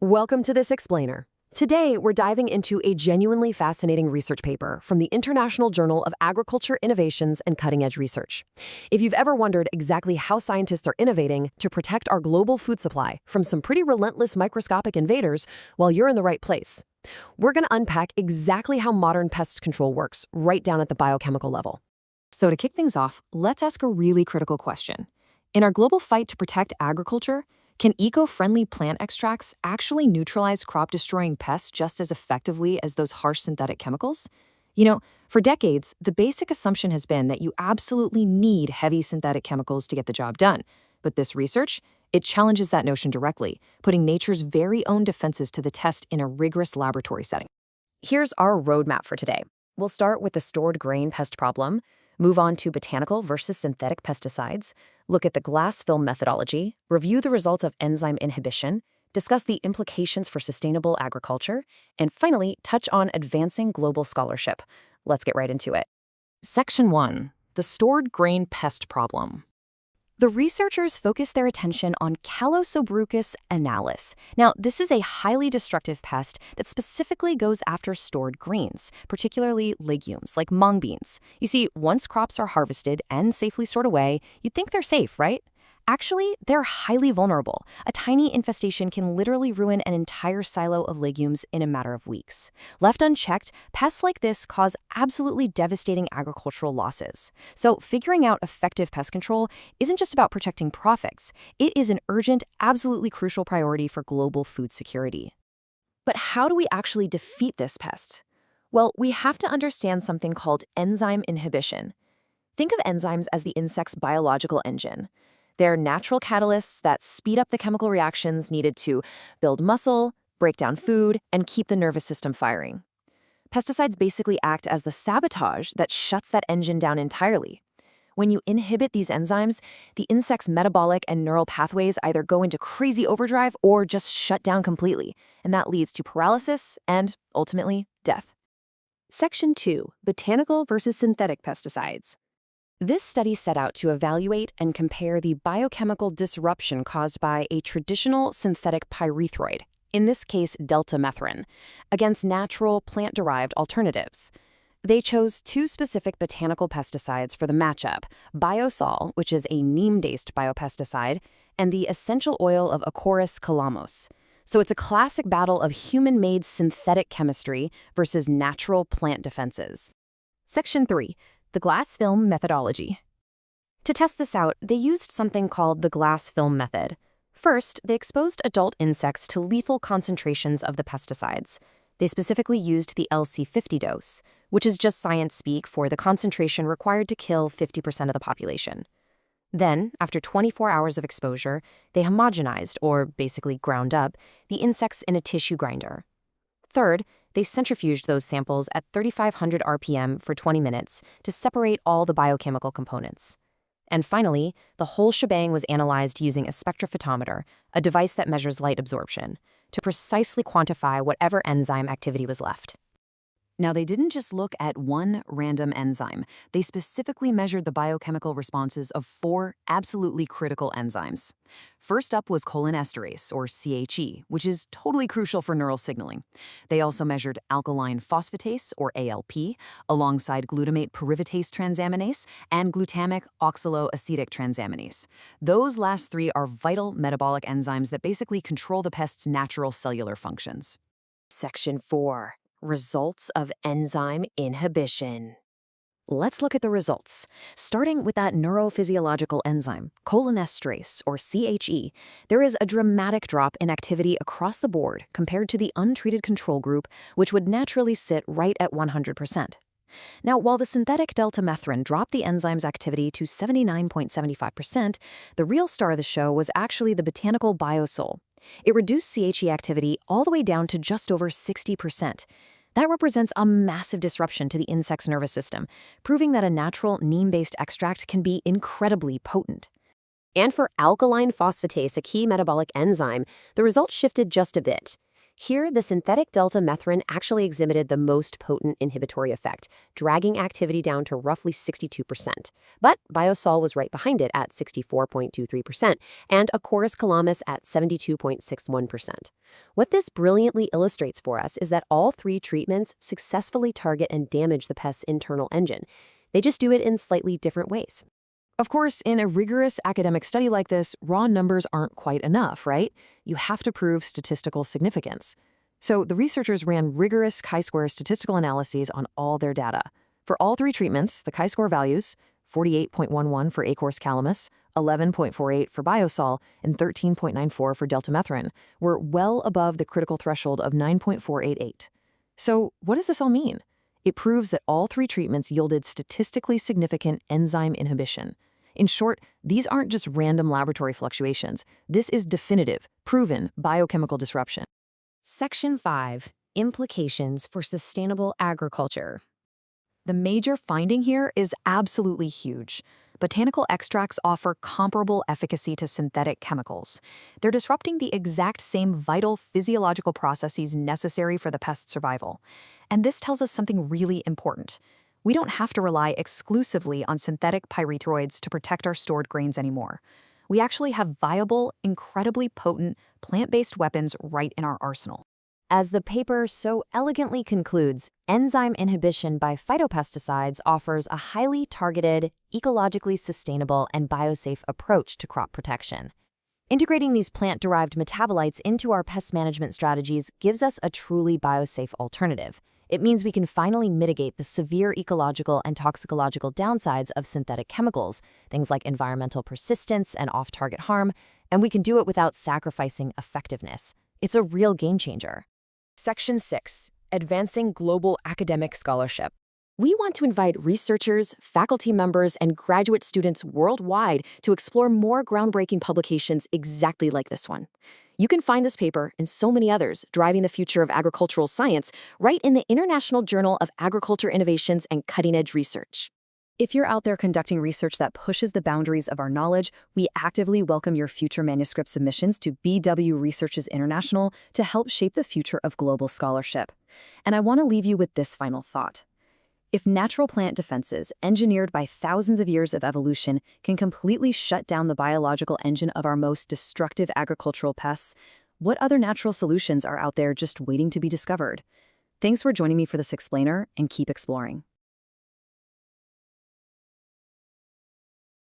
Welcome to this explainer. Today, we're diving into a genuinely fascinating research paper from the International Journal of Agriculture Innovations and Cutting-Edge Research. If you've ever wondered exactly how scientists are innovating to protect our global food supply from some pretty relentless microscopic invaders, well, you're in the right place. We're going to unpack exactly how modern pest control works right down at the biochemical level. So to kick things off, let's ask a really critical question. In our global fight to protect agriculture, can eco-friendly plant extracts actually neutralize crop-destroying pests just as effectively as those harsh synthetic chemicals? For decades, the basic assumption has been that you absolutely need heavy synthetic chemicals to get the job done. But this research, it challenges that notion directly, putting nature's very own defenses to the test in a rigorous laboratory setting. Here's our roadmap for today. We'll start with the stored grain pest problem, move on to botanical versus synthetic pesticides, look at the glass film methodology, review the results of enzyme inhibition, discuss the implications for sustainable agriculture, and finally, touch on advancing global scholarship. Let's get right into it. Section 1. The stored grain pest problem. The researchers focused their attention on Callosobruchus analis. Now, this is a highly destructive pest that specifically goes after stored grains, particularly legumes like mung beans. You see, once crops are harvested and safely stored away, you'd think they're safe, right? Actually, they're highly vulnerable. A tiny infestation can literally ruin an entire silo of legumes in a matter of weeks. Left unchecked, pests like this cause absolutely devastating agricultural losses. So figuring out effective pest control isn't just about protecting profits. It is an urgent, absolutely crucial priority for global food security. But how do we actually defeat this pest? Well, we have to understand something called enzyme inhibition. Think of enzymes as the insect's biological engine. They're natural catalysts that speed up the chemical reactions needed to build muscle, break down food, and keep the nervous system firing. Pesticides basically act as the sabotage that shuts that engine down entirely. When you inhibit these enzymes, the insect's metabolic and neural pathways either go into crazy overdrive or just shut down completely, and that leads to paralysis and, ultimately, death. Section 2. Botanical versus synthetic pesticides. This study set out to evaluate and compare the biochemical disruption caused by a traditional synthetic pyrethroid, in this case Deltamethrin, against natural plant-derived alternatives. They chose two specific botanical pesticides for the matchup, Biosal, which is a neem-based biopesticide, and the essential oil of Acorus calamus. So it's a classic battle of human-made synthetic chemistry versus natural plant defenses. Section 3. The glass film methodology. To test this out, they used something called the glass film method. First, they exposed adult insects to lethal concentrations of the pesticides. They specifically used the LC₅₀ dose, which is just science speak for the concentration required to kill 50% of the population. Then, after 24 hours of exposure, they homogenized, or basically ground up, the insects in a tissue grinder. Third, they centrifuged those samples at 3,500 RPM for 20 minutes to separate all the biochemical components. And finally, the whole shebang was analyzed using a spectrophotometer, a device that measures light absorption, to precisely quantify whatever enzyme activity was left. Now, they didn't just look at one random enzyme. They specifically measured the biochemical responses of 4 absolutely critical enzymes. First up was cholinesterase, or CHE, which is totally crucial for neural signaling. They also measured alkaline phosphatase, or ALP, alongside glutamate pyruvate transaminase and glutamic oxaloacetate transaminase. Those last 3 are vital metabolic enzymes that basically control the pest's natural cellular functions. Section 4. Results of enzyme inhibition. Let's look at the results. Starting with that neurophysiological enzyme, cholinesterase, or CHE, there is a dramatic drop in activity across the board compared to the untreated control group, which would naturally sit right at 100%. Now, while the synthetic deltamethrin dropped the enzyme's activity to 79.75%, the real star of the show was actually the botanical Biosal. It reduced CHE activity all the way down to just over 60%. That represents a massive disruption to the insect's nervous system, proving that a natural neem-based extract can be incredibly potent. And for alkaline phosphatase, a key metabolic enzyme, the results shifted just a bit. Here, the synthetic deltamethrin actually exhibited the most potent inhibitory effect, dragging activity down to roughly 62%. But Biosal was right behind it at 64.23%, and Acorus calamus at 72.61%. What this brilliantly illustrates for us is that all three treatments successfully target and damage the pest's internal engine. They just do it in slightly different ways. Of course, in a rigorous academic study like this, raw numbers aren't quite enough, right? You have to prove statistical significance. So the researchers ran rigorous chi-square statistical analyses on all their data. For all three treatments, the chi-square values, 48.11 for Acorus calamus, 11.48 for Biosal, and 13.94 for Deltamethrin, were well above the critical threshold of 9.488. So what does this all mean? It proves that all three treatments yielded statistically significant enzyme inhibition. In short, these aren't just random laboratory fluctuations. This is definitive, proven biochemical disruption. Section 5. Implications for sustainable agriculture. The major finding here is absolutely huge. Botanical extracts offer comparable efficacy to synthetic chemicals. They're disrupting the exact same vital physiological processes necessary for the pest's survival. And this tells us something really important. We don't have to rely exclusively on synthetic pyrethroids to protect our stored grains anymore. We actually have viable, incredibly potent, plant-based weapons right in our arsenal. As the paper so elegantly concludes, enzyme inhibition by phytopesticides offers a highly targeted, ecologically sustainable, and biosafe approach to crop protection. Integrating these plant-derived metabolites into our pest management strategies gives us a truly biosafe alternative. It means we can finally mitigate the severe ecological and toxicological downsides of synthetic chemicals, things like environmental persistence and off-target harm, and we can do it without sacrificing effectiveness. It's a real game changer. Section 6. Advancing Global Academic Scholarship. We want to invite researchers, faculty members, and graduate students worldwide to explore more groundbreaking publications exactly like this one. You can find this paper and so many others driving the future of agricultural science right in the International Journal of Agriculture Innovations and Cutting-Edge Research. If you're out there conducting research that pushes the boundaries of our knowledge, we actively welcome your future manuscript submissions to BW Researches International to help shape the future of global scholarship. And I want to leave you with this final thought. If natural plant defenses, engineered by thousands of years of evolution, can completely shut down the biological engine of our most destructive agricultural pests, what other natural solutions are out there just waiting to be discovered? Thanks for joining me for this explainer, and keep exploring.